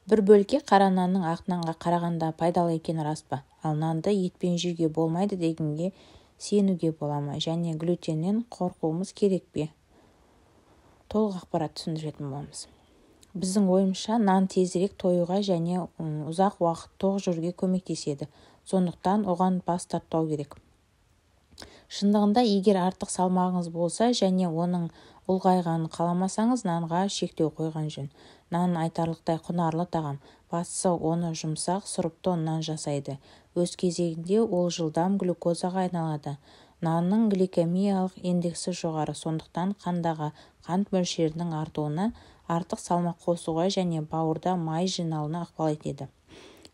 бір бөлке қара нанның ақ нанға қарағанда пайдалы екені рас па? Ал нанды етпен жеуге болмайды дегенге сенуге бола ма? Және глютеннен қорқуымыз керек пе? Толық ақпарат түсіндіретін боламыз. Біздің ойымызша нан тезірек тойуға және ұзақ уақыт тоқ жүруге көмектеседі. Сондықтан оған бас тартпау керек. Шындығында, егер артық салмағыңыз болса және оның ұлғайғанын қаламасаңыз, нанға шектеу қойған жөн. Нан айтарлықтай құнарлы тағам. Бастысы оны жұмсақ, сұрыпты ұннан жасайды. Өз кезегінде ол жылдам глюкозаға айналады. Нанның гликемиялық индексі жоғары, сондықтан қандағы қант мөлшерінің артуына, артық салмақ қосуға және бауырда май жиналуына ықпал етеді.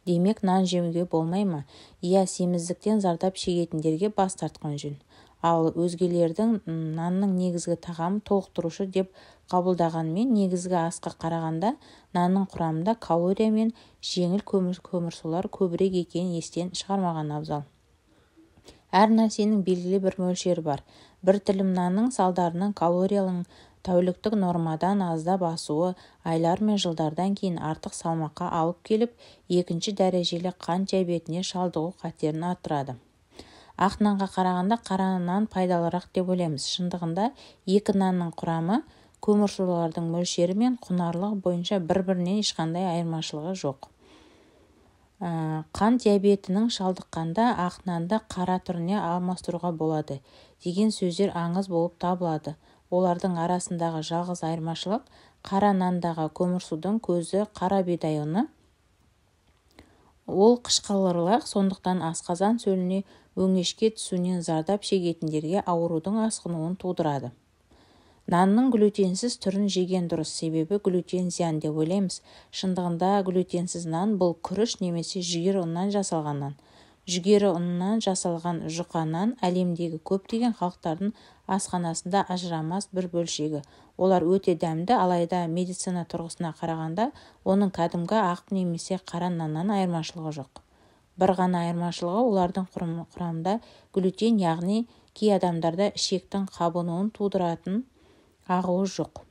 Демек, нан жеуге болмай ма? Иә, семіздіктен зардап шегетіндерге бас тартқан жөн. Ал өзгелердің нанның негізгі тағамы толықтырушы деп қабылдағанмен, негізгі асқа қарағанда нанның құрамында калория мен жеңіл көмірсулар көбірек екенін естен шығармаған абзал. Әр нәрсенің белгілі бір мөлшері бар. Бір тілім нанның салдарынан калориялың тәуліктік нормадан аздап асуы айлар мен жылдардан кейін артық салмаққа алып келіп, екінші дәрежелі қант диабетіне шалдығу қатерін арттырады. Ақ нанға қарағанда қара нан пайдалырақ деп ойлаймыз. Шындығында, екі нанның құрамы, көмірсулардың мөлшері мен құнарлығы бойынша бір-бірінен ешқандай айырмашылығы жоқ. Қант диабетінің шалдыққанда ақ нанды қара түріне алмастыруға болады деген сөздер аңыз болып табылады. Олардың арасындағы жалғыз айырмашылық қара нандағы көмірсудың көзі қара бидай ұны. Ол қышқылырлық, сондықтан асқазан сөліне өңешке түсуінен зардап шегетіндерге аурудың асқынуын тудырады. Нанның глютенсіз түрін жеген дұрыс, себебі глютен зиян деп ойлаймыз. Шындығында глютенсіз нан бұл күріш немесе жүгері ұннан жасалған нан. Жүгері ұнынан жасалған жұқа нан әлемдегі көптеген халықтардың асханасында ажырамас бір бөлшегі. Олар өте дәмді, алайда медицина тұрғысына қарағанда оның кәдімгі ақ немесе қара наннан айырмашылығы жоқ. Бір ғана айырмашылығы олардың құрамында глютен, яғни кей адамдарда ішектің қабынуын тудыратын ағуы жоқ.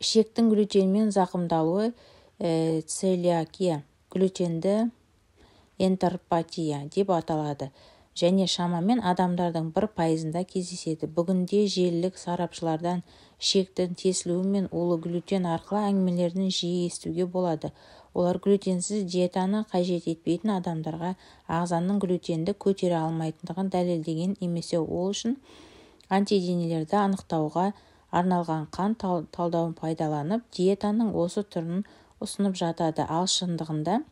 Ішектің глютенмен зақымдалуы целиакия, глютенді энтеропатия деп аталады және шамамен адамдардың 1% кездеседі. Бүгінде желілік сарапшылардан ішектің тесілуі мен улы глютен арқылы әңгімелерін жиі естуге болады. Олар глютенсіз диетаны қажет етпейтін адамдарға ағзаның глютенді көтере алмайтындығын дәлелдеген, немесе ол үшін антиденелерді анықтауға арналған қан талдауын пайдаланып, диетаның осы түрін ұсынып жатады. Ал шындығында,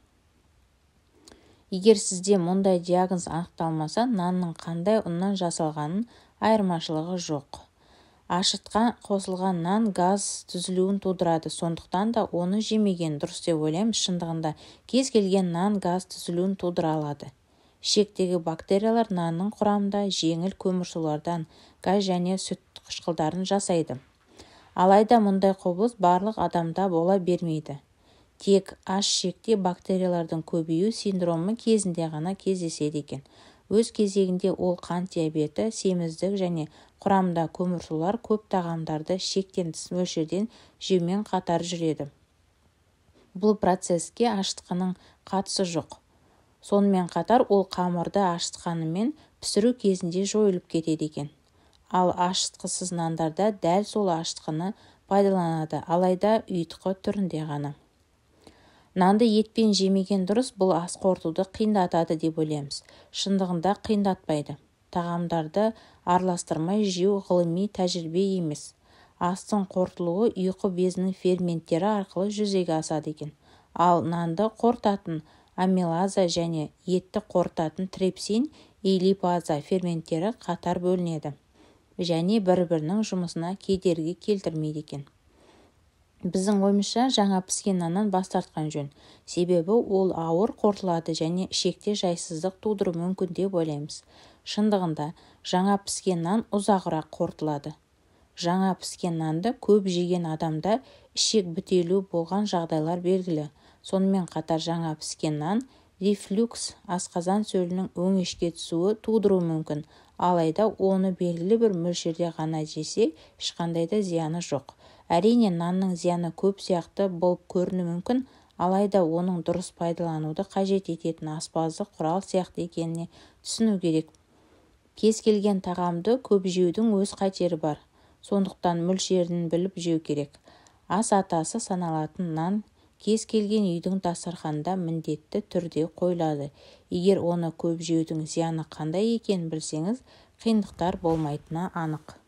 егер сізде мұндай диагноз анықталмаса, нанның қандай ұннан жасалғанын айырмашылығы жоқ. Ашытқа қосылған нан газ түзілуін тудырады, сондықтан да оны жемеген дұрыс деп ойлаймыз. Шындығында кез келген нан газ түзілуін тудыра алады. Ішектегі бактериялар нанның құрамында жеңіл көмірсулардан газ және сүт қышқылдарын жасайды. Алайда мұндай құбылыс барлық адамда бола бермейді. Тек аш ішекте бактериялардың көбею синдромы кезінде ғана кездеседі екен. Өз кезегінде ол қант диабеті, семіздік және құрамында көмірсулар көп тағамдарды шектен тыс мөлшерден жеумен қатар жүреді. Бұл процеске ашытқының қатысы жоқ. Сонымен қатар ол қамырды ашытқанымен пісіру кезінде жойылып кетеді екен. Ал ашытқысыз нандарда дәл сол ашытқыны пайдаланады, алайда ұйытқы түрінде ғана. Нанды етпен жемеген дұрыс, бұл ас қорытуды қиындатады деп ойлаймыз. Шындығында қиындатпайды. Тағамдарды араластырмай жеу ғылыми тәжірибе емес. Астың қорытылуы ұйқы безінің ферменттері арқылы жүзеге асады екен. Ал нанды қорытатын амилаза және етті қорытатын трипсин и липаза ферменттері қатар бөлінеді және бір-бірінің жұмысына кедергі келтірмейді екен. Біздің ойымызша жаңа піскен наннан бас тартқан жөн, себебі ол ауыр қорытылады және ішекте жайсыздық тудыруы мүмкін деп ойлаймыз. Шындығында жаңа піскен нан ұзағырақ қорытылады. Жаңа піскен нанды көп жеген адамда ішек бітелу болған жағдайлар белгілі. Сонымен қатар жаңа піскен нан рефлюкс, асқазан сөлінің өңешке түсуі тудыруы мүмкін, алайда оны белгілі бір мөлшерде ғана жесе ешқандай да зияны жоқ. Әрине, нанның зияны көп сияқты болып көрінуі мүмкін, алайда оның дұрыс пайдалануды қажет ететін аспаздық құрал сияқты екеніне түсіну керек. Кез келген тағамды көп жеудің өз қатері бар, сондықтан мөлшерін біліп жеу керек. Ас атасы саналатын нан кез келген үйдің дастарханында міндетті түрде қойылады. Егер оны көп жеудің зияны қандай екенін білсеңіз, қиындықтар болмайтыны анық.